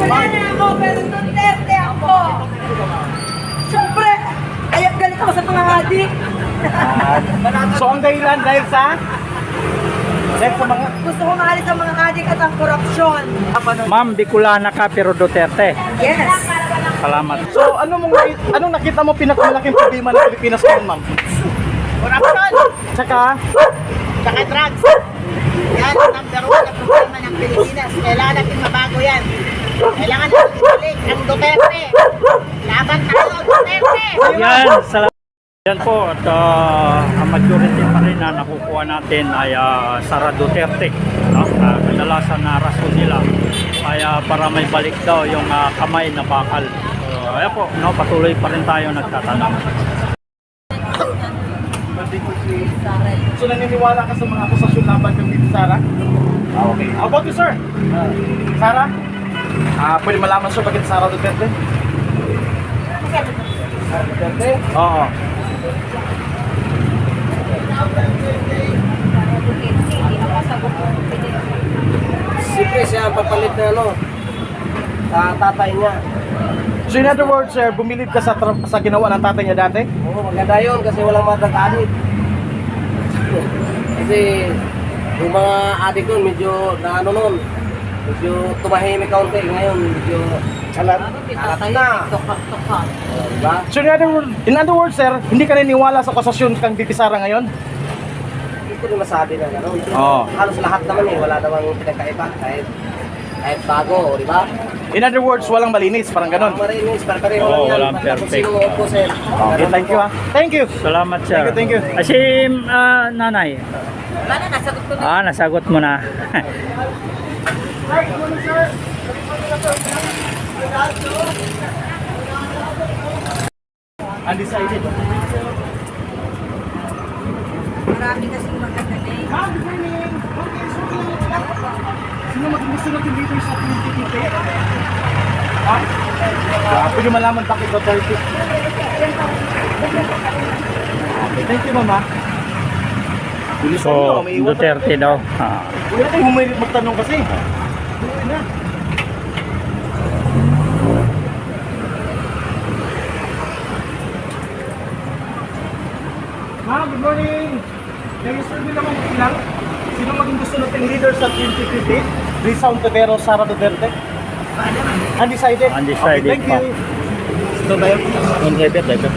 Wala na ako, pero Duterte ako. Siyempre, kaya galit ako sa mga adik. So ang dahilan dahil sa mga Gusto ko maalis ang mga adik at ang korupsyon. Ma'am, Bicolana ka pero Duterte. Yes. Salamat. So anong nakita mo pinakamalaking problema ng Pilipinas ngayon, ma'am? Corruption! Tsaka Tsaka drugs! Yan ang number one na problema ng Pilipinas. Kailangan natin mabago yan. Kailangan natin ibalik ang Duterte. Laban tayo, Duterte! Yan, salamat. Yan po, at ang majority pa rin na nakukuha natin ay Sara Duterte. No? Kadalasan na rason nila ay para may balik daw yung kamay na bakal. So, ayan po, no? Patuloy pa rin tayo nagtatanong. so naniniwala ka sa mga akusasyon laban kang dito, Sara? Okay. How about you, sir? Sara? Pwede malaman, sir, bakit Sara Duterte? Sara Duterte? Oo. Siyempre siya ang papalit na sa tatay niya. So in other words, sir, bumilib ka sa ginawa ng tatay niya dati? Oo, maganda yun kasi walang matag-adik. Kasi yung mga adik nun, medyo medyo tumahimik kaunti. Ngayon, medyo alat na. Diba? So in other words, sir, hindi ka naniniwala sa akusasyon kang Bibi Sara ngayon? Hindi ko rin masabi na gano'n. Oo. Halos lahat naman wala namang pinagkaiba. Kahit bago, di ba? In other words, walang malinis, parang ganon. Marinis, pareho Oo, lang yan. walang Basta kung perfect. sino upo, sir. Okay, thank you, ha. Thank you. Salamat, sir. Thank you. Si nanay. Wala, nasagot ko na. Nasagot mo na. Undecided. Marami kasing maganda na eh. Ma'am, good morning. Okay, so sino maging gusto natin dito sa 2020? Ha? Pwede malaman bakit Duterte? Okay, thank you, mama. Bilis So, mo, may iwan Duterte daw. Wala tayong humirit magtanong kasi. Tuloy na. Ma'am, good morning. Nag-survey naman ko lang. Sino maging gusto nating leader sa 2020? Risa Ontiveros, Sara Duterte? Undecided? Undecided Okay, thank pa. you. Ito tayo.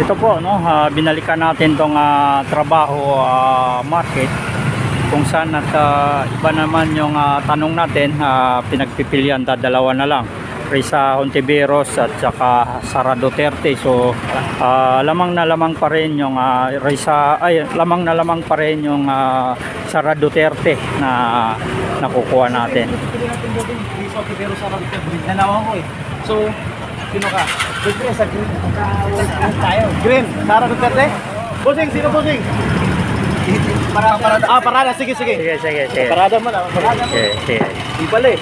Ito po, no, binalikan natin tong trabaho market kung saan at iba naman yung tanong natin, pinagpipilian, dalawa na lang, Risa Ontiveros at saka Sara Duterte. So lamang na lamang pa rin yung lamang na lamang pa rin yung Sara Duterte na nakukuha natin. Risa Ontiveros, Sara Duterte. Nanawa ko eh. So, sino ka? Siyempre sa green. Tayo. Green. Sara Duterte? Busing, sino busing? Parada. Parada. Sige. Sige. Parada mo na. Parada mo. Sige. Di pala eh.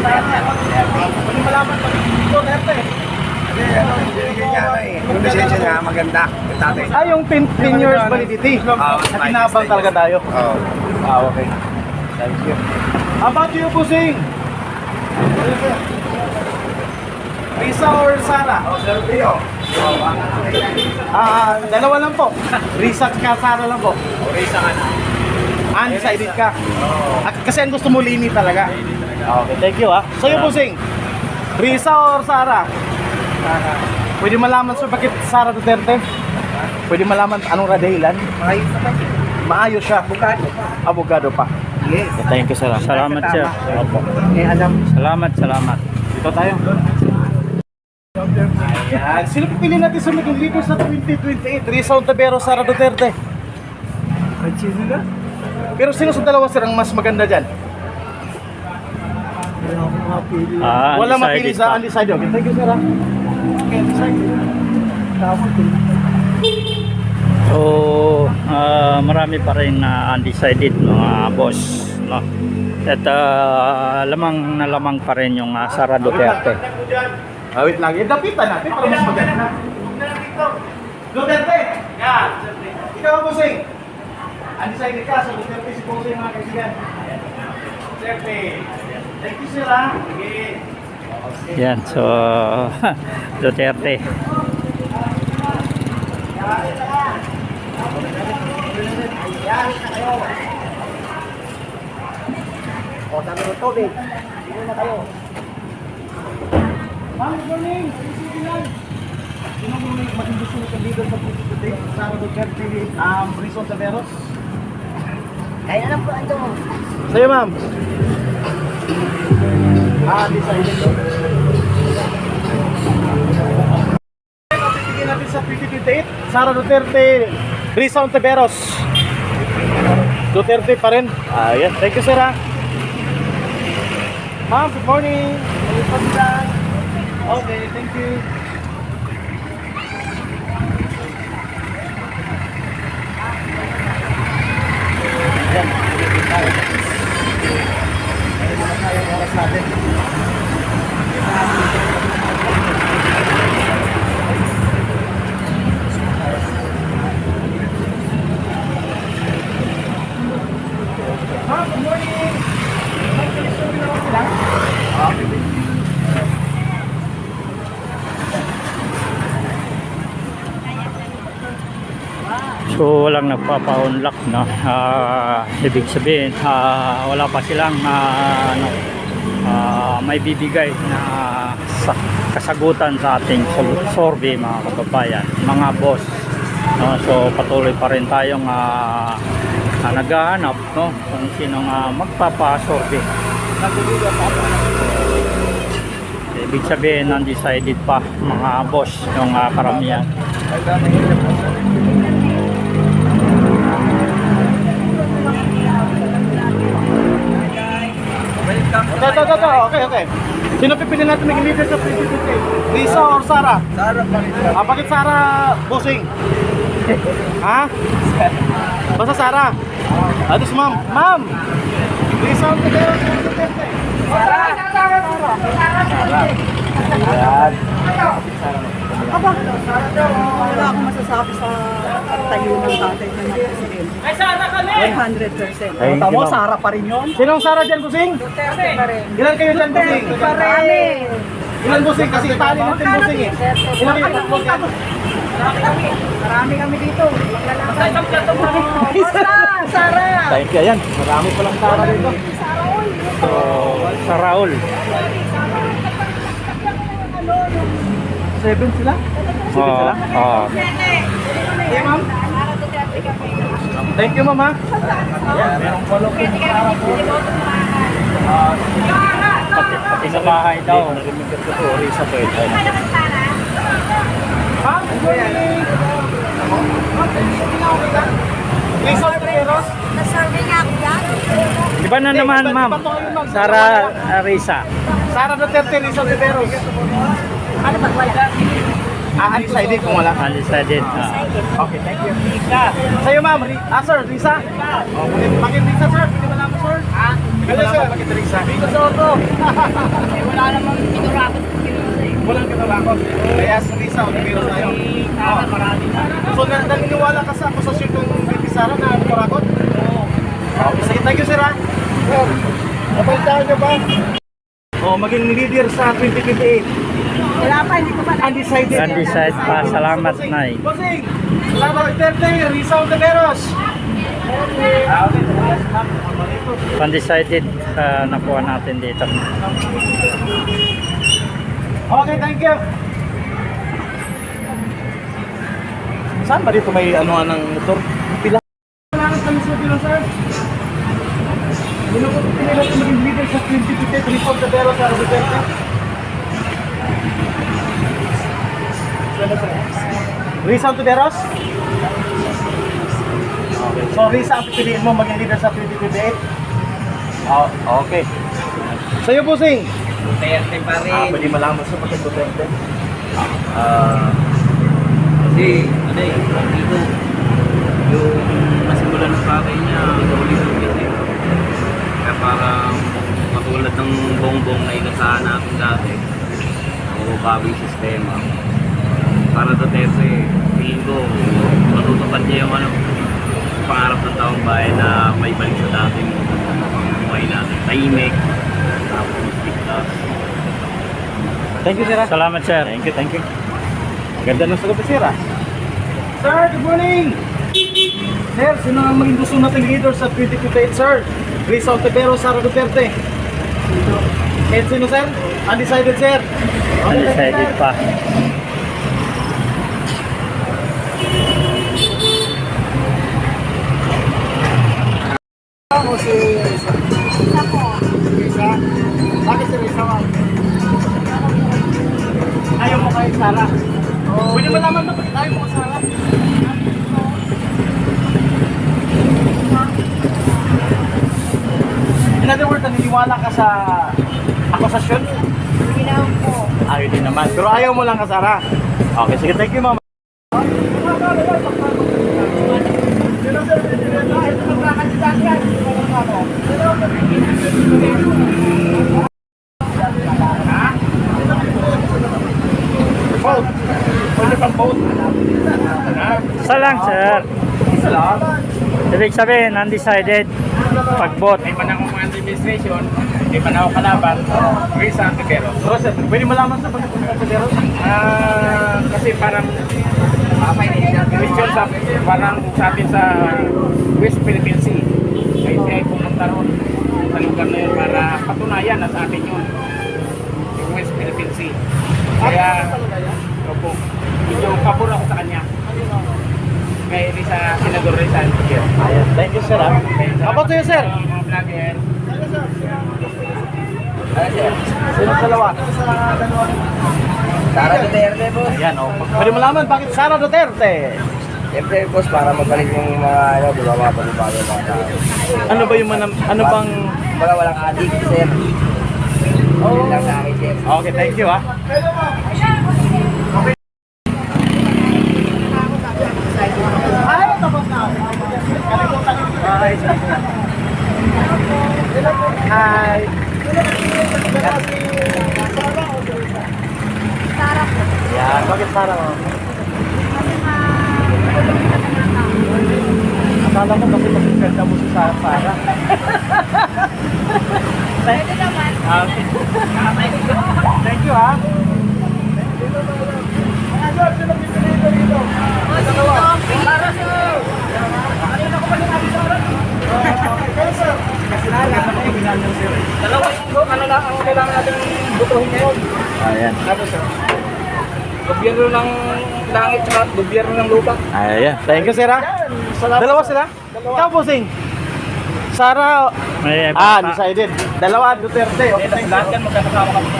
Pwede malaman pa rin Duterte. Yung lisensya niya, maganda. Yung tatay. Yung 10 years validity. Natinabang talaga tayo. Oo. Okay. Thank you. How about you, Busing? Risa or Sara? Dalawa lang po. Risa at Sara lang po. Risa ka na. Undecided ka. Kasi ang gusto mo lini talaga. Okay, thank you, ha. Sa'yo, Busing. Risa or Sara? Sara. Pwede malaman, sir, bakit Sara Duterte? Pwede malaman anong dahilan? Maayos siya. Abogado pa. Yes. Thank you, sir. Salamat, sir. Opo. Salamat. Dito tayo. Ayan. Sino pipili natin sa maging leader sa 2028? Risa Ontiveros, Sara Duterte? Pero sino sa dalawa, sir, ang mas maganda dyan? Wala mapili Undecided sa pa. undecided. Okay, thank you, sir. Okay, undecided. So, marami pa rin na undecided, mga boss, no? At lamang na lamang pa rin yung Sara Duterte. Wait lang. Dapitan natin para mas maganda. Duterte! Ikaw, Busing. Undecided ka, so Duterte si Posing mga kaibigan. Duterte. Thank you sir ha. Okay. Yan, so Duterte. O, dami ng tubig. Dito na kayo. Ma'am, good morning. Sige lang. Sino mo may maging gusto nyo leader sa Duterte? Sara Duterte, Rizal Taveros? Kaya lang po ito. Sa'yo, ma'am. Decided to. Pipigyan natin sa 2028. Sara Duterte, Rizal Taveros. Duterte pa rin. Yes. Thank you, sir, ha. Ma'am, good morning. Okay, thank you. Yan. Yung oras natin. Ma'am, good morning. Ma'am, kalisunin na ako sila. So walang nagpapa-unlock, no? Ibig sabihin wala pa silang may bibigay na kasagutan sa ating survey, mga kababayan, mga boss, no? So patuloy pa rin tayong naghahanap, no, kung sinong magpapa-survey. Ibig sabihin undecided pa, mga boss, yung karamihan. Okay. Sino pipili natin maging leader sa presidente? Risa or Sara? Sara pa rin. Bakit Sara, Bossing? Ha? Basta Sara? Atos, ma'am. Ma'am! Risa or Duterte? Sara! Yan. Wala akong masasabi sa tayo ng tatay na presidente. Ay, Sara kami! 100%. Thank you, Tama, ma'am. Sara pa rin yun. Sinong Sara dyan, Bossing? Duterte pa rin. Ilan kayo dyan, Bossing? Duterte pa rin. Ilan, Bossing? Kasi tali natin, Bossing eh. Ilan kayo dyan? Marami kami dito. Basta isang plato mo. Basta, Sara. Thank you, yan. Marami palang Sara dito. So sa Raul, 7 sila? 7 sila? Okay, ma'am. Thank you, ma'am, ha. Yan, merong follow po sa Sara po. pati sa bahay daw. Narinig ko to, Risa po ito. Ma'am, good morning. Risa Taveros? Nasurvey nga ako yan. Iba na naman, ma'am. Sara Risa. Sara Duterte, Risa Taveros. Ano ba? Wala. Undecided kung wala. Undecided. Okay, thank you. Risa. Sa'yo, ma'am. Sir, Risa. Okay, bakit Risa, sir? Hindi mo naman, sir? Hello, sir. Bakit Risa? Risa Soto. Wala namang pinorakot. Walang katalakot. Kaya sa Risa, Taveros tayo. Marami na. So, naniniwala ka sa akusasyon kong Bibi Sara na kurakot? Oo. Okay, sige, thank you, sir, ha? Sir, napalitaan niyo ba? Oh, maging leader sa 2028. Wala pa, hindi ko pa Undecided. Undecided pa. Salamat, Nay. Bossing! Sara Duterte, Risa Taveros. Okay, Undecided nakuha natin dito. okay, thank you. Saan ba dito may ano ng motor? Pila? Kailangan kami sa pila, sir. Sino po pinili natin maging leader sa 2028 Risa Taveros, Sara Duterte? Risa Taveros? Okay. So Risa ang pipiliin mo maging leader sa 2028? Oh, okay. Sa'yo, Bossing? Duterte pa rin. Pwede malaman sa pagkat Duterte. Kasi, ano eh, dito, yung nasimulan ng pakay niya, ulit-ulit eh. Kaya parang matulad ng bongbong na inasahan natin dati, o bagong sistema. Para Duterte, feeling ko, matutupad niya yung ano, pangarap ng taong bayan na may balik sa dating pamumuhay natin. Tahimik, tapos ligtas. Thank you, sir. Salamat, sir. Thank you, thank you. Ganda ng sagot, sir. Sir, good morning! Sir, sino ang maging gusto nating leader sa 2028, sir? Risa Ontiveros, Sara Duterte. Kahit sino, sir? Undecided, sir. Undecided pa. O si Risa? Isa po. Risa? Bakit si Risa, ma'am? Ayaw mo kay Sara? Pwede malaman na bakit ayaw mo kay Sara? In other words, naniniwala ka sa akusasyon? Ginawa po. Ayaw din naman. Pero ayaw mo lang ka, Sara. Okay, sige. Thank you, ma'am. Vote. Pwede pang vote. Isa lang, sir. Isa lang. Ibig sabihin, undecided. Pag-vote. May panahon mga administration, may panahon kalaban, Risa Ontiveros. So, sir, pwede malaman sa pagkakasagero? Kasi parang question sa parang sa atin sa West Philippine Sea. Kaya siya ay pumunta roon sa lugar na yun para patunayan na sa atin yun. Yung West Philippine Sea. Kaya, opo, medyo pabor ako sa kanya. Kay Risa, Senador Risa Ontiveros. Ayan. Thank you, sir. About to you, sir. Mga vlogger. Sino dalawa? Sara Duterte, boss. Ayan, oh. Pwede malaman bakit Sara Duterte? Siyempre, boss, para mabalik yung mga, di ba, mga pagbabago ng mga tao. Ano ba yung ano bang... Wala, walang addict, sir. Yun lang sa akin, sir. Okay, thank you, ha. Ay, tapos na. Hi. Sarap po. Yan, bakit Sara mo? Akala ko kasi magkikanta mo si Sara. Pwede naman. Okay. Thank you, ha. Ano na ang kailangan natin butuhin ngayon? Ayan. Ano sir? Gobyerno ng langit at gobyerno ng lupa. Ayan. Thank you, sir, ha. Dalawa sila? Ikaw, Pusing. Sara, May bata. undecided. Dalawa, Duterte. Okay, thank you. Lahat yan magkakasama kami.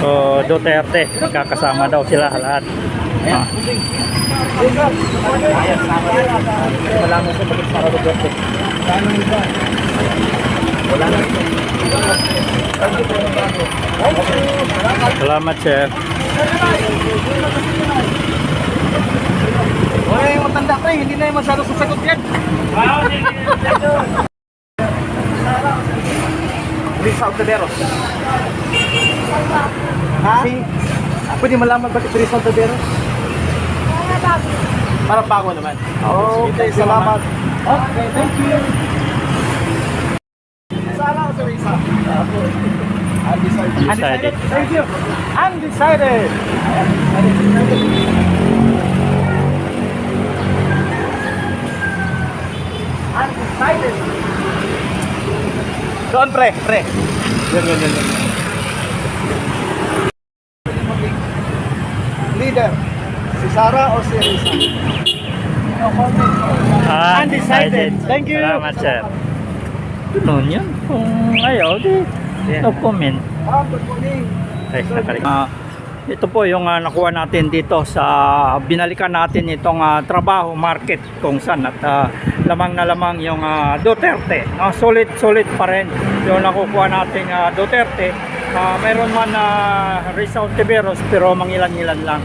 So, Duterte. Kakasama daw sila lahat. Ah. Wala mo sa bakit Sara Duterte. Wala na. Salamat, sir. Wala yung matanda pa, hindi na yung masyado sasagot yan. Risa Ontiveros. Ha? Pwede malaman bakit Risa Ontiveros? Para bago naman. Okay, salamat. Okay, thank you. Sara o si Risa? Undecided. Undecided. Thank you. Undecided. Undecided. Doon, pre. Yun. Leader, si Sara o si Risa? Undecided. Thank you. Salamat, sir. Ganun yun. Kung ayaw, di no comment. Good morning. Ito po yung nakuha natin dito sa binalikan natin itong trabaho market kung saan at lamang na lamang yung Duterte. Solid pa rin yung nakukuha natin Duterte. Mayroon man Risa Ontiveros pero mangilan-ilan lang.